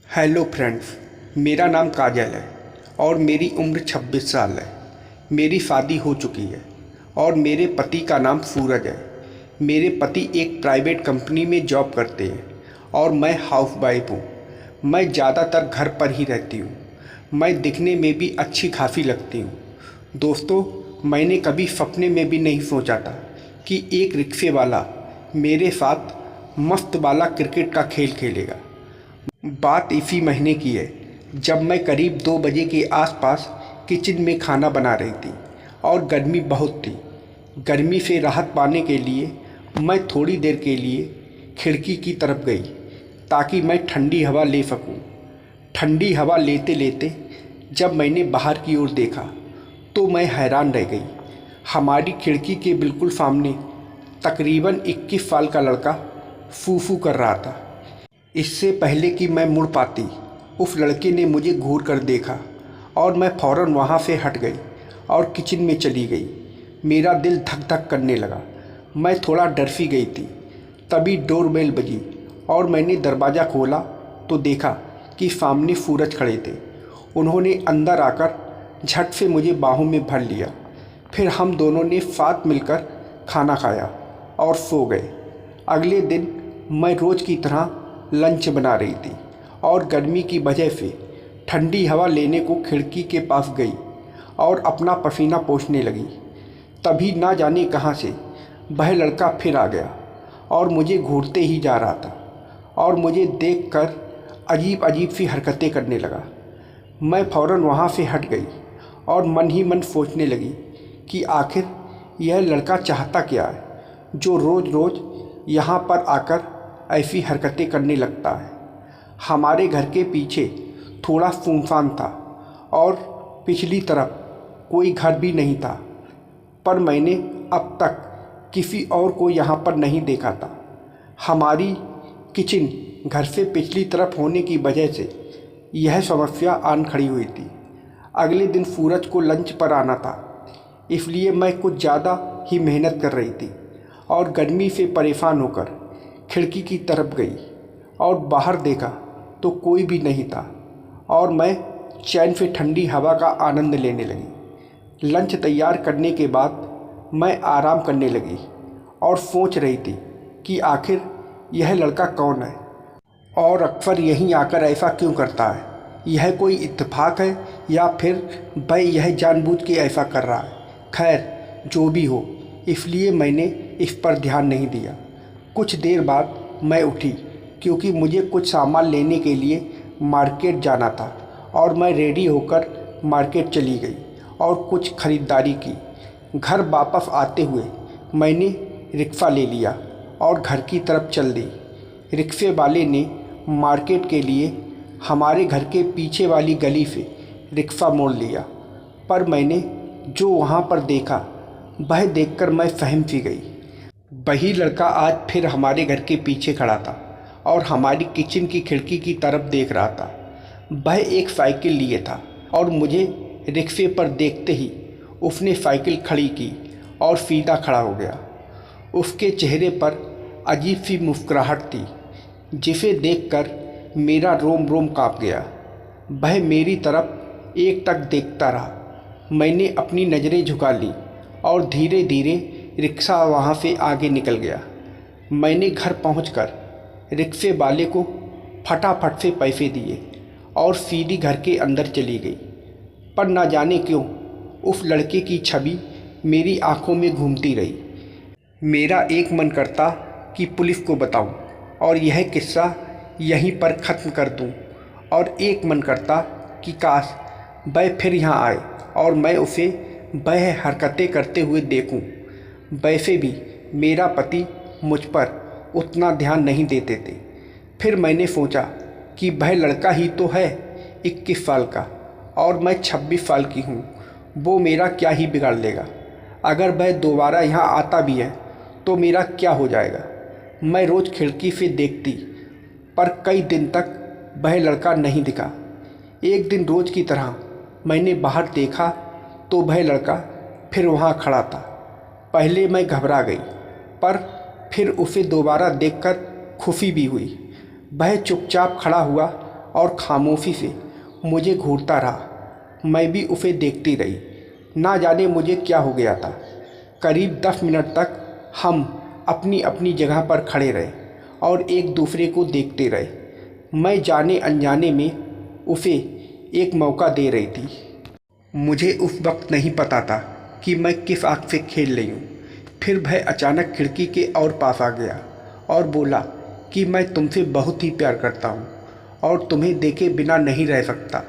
Hello friends, मेरा नाम काजल है और मेरी उम्र 26 साल है। मेरी शादी हो चुकी है और मेरे पति का नाम सूरज है। मेरे पति एक प्राइवेट कंपनी में जॉब करते हैं और मैं हाउसवाइफ हूँ। मैं ज़्यादातर घर पर ही रहती हूँ। मैं दिखने में भी अच्छी खासी लगती हूँ। दोस्तों, मैंने कभी सपने में भी नहीं सोचा था कि एक रिक्शे वाला मेरे साथ मस्त वाला क्रिकेट का खेल खेलेगा। बात इसी महीने की है जब मैं करीब 2 बजे के आसपास किचन में खाना बना रही थी और गर्मी बहुत थी। गर्मी से राहत पाने के लिए मैं थोड़ी देर के लिए खिड़की की तरफ गई ताकि मैं ठंडी हवा ले सकूं। ठंडी हवा लेते लेते जब मैंने बाहर की ओर देखा तो मैं हैरान रह गई। हमारी खिड़की के बिल्कुल सामने तकरीबन 21 साल का लड़का फू कर रहा था। इससे पहले कि मैं मुड़ पाती, उस लड़के ने मुझे घूर कर देखा और मैं फ़ौरन वहाँ से हट गई और किचन में चली गई। मेरा दिल धक धक करने लगा। मैं थोड़ा डर सी गई थी। तभी डोरबेल बजी और मैंने दरवाज़ा खोला तो देखा कि सामने सूरज खड़े थे। उन्होंने अंदर आकर झट से मुझे बाहों में भर लिया। फिर हम दोनों ने साथ मिलकर खाना खाया और सो गए। अगले दिन मैं रोज़ की तरह लंच बना रही थी और गर्मी की वजह से ठंडी हवा लेने को खिड़की के पास गई और अपना पसीना पोंछने लगी। तभी ना जाने कहाँ से वह लड़का फिर आ गया और मुझे घूरते ही जा रहा था और मुझे देखकर अजीब अजीब सी हरकतें करने लगा। मैं फ़ौरन वहाँ से हट गई और मन ही मन सोचने लगी कि आखिर यह लड़का चाहता क्या है जो रोज़ रोज़ यहाँ पर आकर ऐसी हरकतें करने लगता है। हमारे घर के पीछे थोड़ा सुनसान था और पिछली तरफ कोई घर भी नहीं था, पर मैंने अब तक किसी और को यहाँ पर नहीं देखा था। हमारी किचन घर से पिछली तरफ होने की वजह से यह समस्या आन खड़ी हुई थी। अगले दिन सूरज को लंच पर आना था, इसलिए मैं कुछ ज़्यादा ही मेहनत कर रही थी और गर्मी से परेशान होकर खिड़की की तरफ गई और बाहर देखा तो कोई भी नहीं था और मैं चैन से ठंडी हवा का आनंद लेने लगी। लंच तैयार करने के बाद मैं आराम करने लगी और सोच रही थी कि आखिर यह लड़का कौन है और अक्सर यहीं आकर ऐसा क्यों करता है। यह कोई इत्तेफाक है या फिर भाई यह जानबूझ के ऐसा कर रहा है। खैर, जो भी हो, इसलिए मैंने इस पर ध्यान नहीं दिया। कुछ देर बाद मैं उठी क्योंकि मुझे कुछ सामान लेने के लिए मार्केट जाना था और मैं रेडी होकर मार्केट चली गई और कुछ ख़रीदारी की। घर वापस आते हुए मैंने रिक्शा ले लिया और घर की तरफ चल दी। रिक्शे वाले ने मार्केट के लिए हमारे घर के पीछे वाली गली से रिक्शा मोड़ लिया, पर मैंने जो वहाँ पर देखा वह देखकर मैं सहम सी गई। वही लड़का आज फिर हमारे घर के पीछे खड़ा था और हमारी किचन की खिड़की की तरफ देख रहा था। वह एक साइकिल लिए था और मुझे रिक्शे पर देखते ही उसने साइकिल खड़ी की और सीधा खड़ा हो गया। उसके चेहरे पर अजीब सी मुस्कुराहट थी जिसे देखकर मेरा रोम रोम काँप गया। वह मेरी तरफ एकटक देखता रहा। मैंने अपनी नज़रें झुका ली और धीरे धीरे रिक्शा वहाँ से आगे निकल गया। मैंने घर पहुंचकर रिक्शे वाले को फटाफट से पैसे दिए और सीधी घर के अंदर चली गई। पर ना जाने क्यों उस लड़के की छवि मेरी आंखों में घूमती रही। मेरा एक मन करता कि पुलिस को बताऊं और यह किस्सा यहीं पर ख़त्म कर दूं, और एक मन करता कि काश वह फिर यहाँ आए और मैं उसे वह हरकतें करते हुए देखूं। वैसे भी मेरा पति मुझ पर उतना ध्यान नहीं देते थे। फिर मैंने सोचा कि वह लड़का ही तो है 21 साल का और मैं 26 साल की हूँ। वो मेरा क्या ही बिगाड़ लेगा। अगर वह दोबारा यहाँ आता भी है तो मेरा क्या हो जाएगा। मैं रोज़ खिड़की से देखती, पर कई दिन तक वह लड़का नहीं दिखा। एक दिन रोज़ की तरह मैंने बाहर देखा तो वह लड़का फिर वहाँ खड़ा था। पहले मैं घबरा गई, पर फिर उसे दोबारा देखकर खुशी भी हुई। वह चुपचाप खड़ा हुआ और खामोशी से मुझे घूरता रहा। मैं भी उसे देखती रही। ना जाने मुझे क्या हो गया था। करीब 10 मिनट तक हम अपनी अपनी जगह पर खड़े रहे और एक दूसरे को देखते रहे। मैं जाने अनजाने में उसे एक मौका दे रही थी। मुझे उस वक्त नहीं पता था कि मैं किस आग से खेल रही हूँ। फिर वह अचानक खिड़की के और पास आ गया और बोला कि मैं तुमसे बहुत ही प्यार करता हूँ और तुम्हें देखे बिना नहीं रह सकता।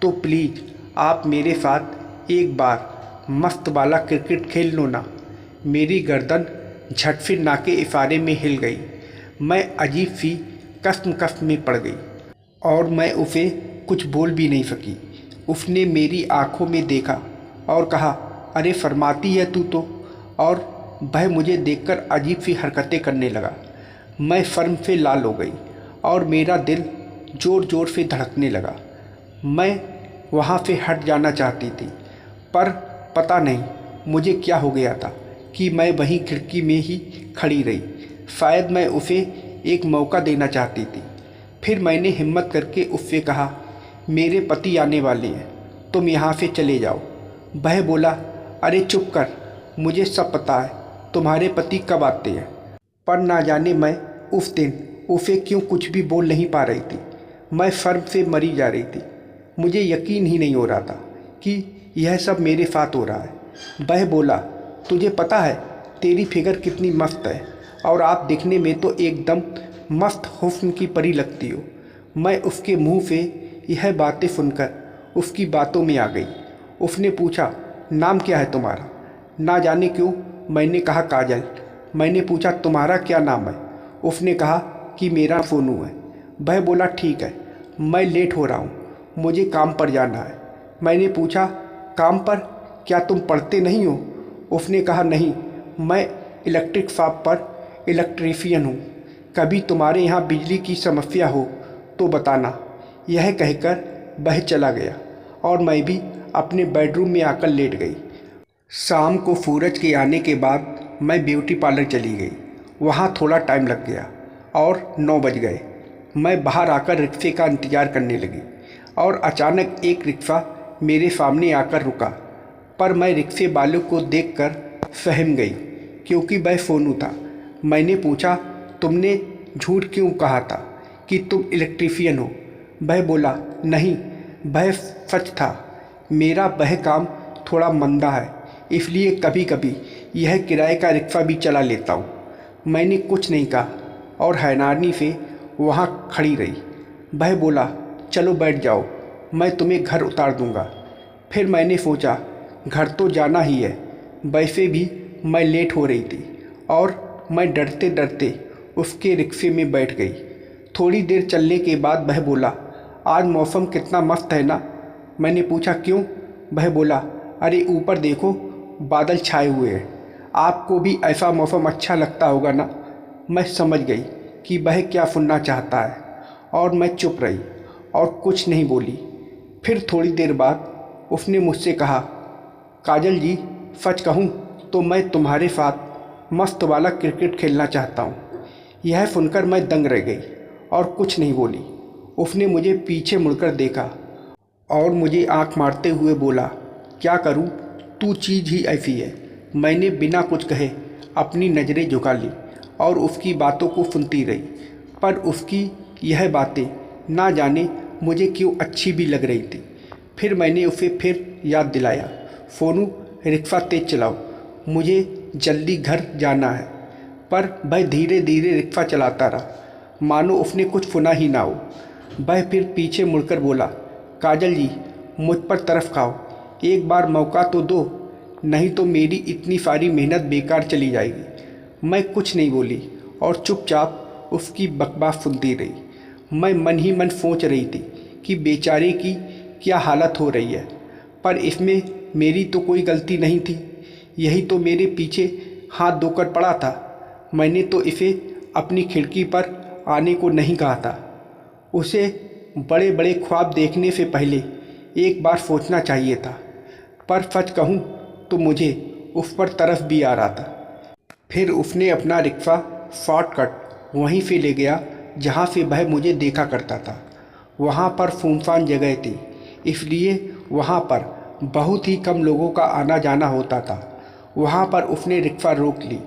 तो प्लीज़ आप मेरे साथ एक बार मस्त वाला क्रिकेट खेल लो ना। मेरी गर्दन झट से ना के इशारे में हिल गई। मैं अजीब सी कसम में पड़ गई और मैं उसे कुछ बोल भी नहीं सकी। उसने मेरी आंखों में देखा और कहा, अरे फरमाती है तू तो। और वह मुझे देखकर अजीब सी हरकतें करने लगा। मैं शर्म से लाल हो गई और मेरा दिल ज़ोर ज़ोर से धड़कने लगा। मैं वहाँ से हट जाना चाहती थी, पर पता नहीं मुझे क्या हो गया था कि मैं वहीं खिड़की में ही खड़ी रही। शायद मैं उसे एक मौका देना चाहती थी। फिर मैंने हिम्मत करके उससे कहा, मेरे पति आने वाले हैं, तुम यहाँ से चले जाओ। वह बोला, अरे चुप कर, मुझे सब पता है तुम्हारे पति कब आते हैं। पर ना जाने मैं उस दिन उसे क्यों कुछ भी बोल नहीं पा रही थी। मैं शर्म से मरी जा रही थी। मुझे यकीन ही नहीं हो रहा था कि यह सब मेरे साथ हो रहा है। वह बोला, तुझे पता है तेरी फिगर कितनी मस्त है और आप दिखने में तो एकदम मस्त हुस्न की परी लगती हो। मैं उसके मुंह से यह बातें सुनकर उसकी बातों में आ गई। उसने पूछा, नाम क्या है तुम्हारा? ना जाने क्यों मैंने कहा काजल। मैंने पूछा, तुम्हारा क्या नाम है? उसने कहा कि मेरा सोनू है। वह बोला, ठीक है, मैं लेट हो रहा हूँ, मुझे काम पर जाना है। मैंने पूछा, काम पर? क्या तुम पढ़ते नहीं हो? उसने कहा, नहीं, मैं इलेक्ट्रिक शॉप पर इलेक्ट्रीशियन हूँ। कभी तुम्हारे यहाँ बिजली की समस्या हो तो बताना। यह कहकर वह चला गया और मैं भी अपने बेडरूम में आकर लेट गई। शाम को सूरज के आने के बाद मैं ब्यूटी पार्लर चली गई। वहाँ थोड़ा टाइम लग गया और 9 बज गए। मैं बाहर आकर रिक्शे का इंतज़ार करने लगी और अचानक एक रिक्शा मेरे सामने आकर रुका। पर मैं रिक्शे वाले को देखकर सहम गई क्योंकि वह सोनू था। मैंने पूछा, तुमने झूठ क्यों कहा था कि तुम इलेक्ट्रीशियन हो? वह बोला, नहीं, वह सच था। मेरा वह काम थोड़ा मंदा है, इसलिए कभी कभी यह किराए का रिक्शा भी चला लेता हूँ। मैंने कुछ नहीं कहा और हैरानी से वहाँ खड़ी रही। वह बोला, चलो बैठ जाओ, मैं तुम्हें घर उतार दूँगा। फिर मैंने सोचा, घर तो जाना ही है, वैसे भी मैं लेट हो रही थी और मैं डरते डरते उसके रिक्शे में बैठ गई। थोड़ी देर चलने के बाद वह बोला, आज मौसम कितना मस्त है ना? मैंने पूछा, क्यों? वह बोला, अरे ऊपर देखो, बादल छाए हुए हैं, आपको भी ऐसा मौसम अच्छा लगता होगा ना? मैं समझ गई कि वह क्या सुनना चाहता है और मैं चुप रही और कुछ नहीं बोली। फिर थोड़ी देर बाद उसने मुझसे कहा, काजल जी, सच कहूँ तो मैं तुम्हारे साथ मस्त वाला क्रिकेट खेलना चाहता हूँ। यह सुनकर मैं दंग रह गई और कुछ नहीं बोली। उसने मुझे पीछे मुड़कर देखा और मुझे आंख मारते हुए बोला, क्या करूँ, तू चीज़ ही ऐसी है। मैंने बिना कुछ कहे अपनी नज़रें झुका ली और उसकी बातों को सुनती रही। पर उसकी यह बातें ना जाने मुझे क्यों अच्छी भी लग रही थी। फिर मैंने उसे फिर याद दिलाया, सोनू, रिक्शा तेज चलाओ, मुझे जल्दी घर जाना है। पर वह धीरे धीरे रिक्शा चलाता रहा, मानो उसने कुछ सुना ही ना हो। वह फिर पीछे मुड़कर बोला, काजल जी, मुझ पर तरफ खाओ, एक बार मौका तो दो, नहीं तो मेरी इतनी सारी मेहनत बेकार चली जाएगी। मैं कुछ नहीं बोली और चुपचाप उसकी बकवास सुनती रही। मैं मन ही मन सोच रही थी कि बेचारे की क्या हालत हो रही है, पर इसमें मेरी तो कोई गलती नहीं थी। यही तो मेरे पीछे हाथ धोकर पड़ा था। मैंने तो इसे अपनी खिड़की पर आने को नहीं कहा था। उसे बड़े बड़े ख्वाब देखने से पहले एक बार सोचना चाहिए था। पर सच कहूँ तो मुझे उस पर तरस भी आ रहा था। फिर उसने अपना रिक्शा शॉर्टकट वहीं से ले गया जहाँ से वह मुझे देखा करता था। वहाँ पर सुनसान जगह थी, इसलिए वहाँ पर बहुत ही कम लोगों का आना जाना होता था। वहाँ पर उसने रिक्शा रोक ली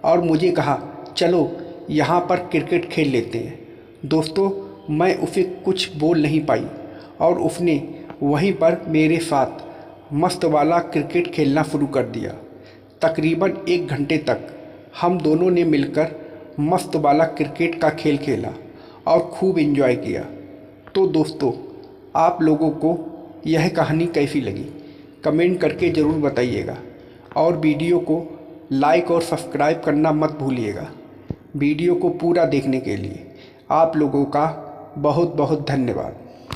और मुझे कहा, चलो यहाँ पर क्रिकेट खेल लेते हैं। दोस्तों, मैं उसे कुछ बोल नहीं पाई और उसने वहीं पर मेरे साथ मस्त वाला क्रिकेट खेलना शुरू कर दिया। तकरीबन 1 घंटे तक हम दोनों ने मिलकर मस्त वाला क्रिकेट का खेल खेला और खूब एंजॉय किया। तो दोस्तों, आप लोगों को यह कहानी कैसी लगी कमेंट करके ज़रूर बताइएगा और वीडियो को लाइक और सब्सक्राइब करना मत भूलिएगा। वीडियो को पूरा देखने के लिए आप लोगों का बहुत बहुत धन्यवाद।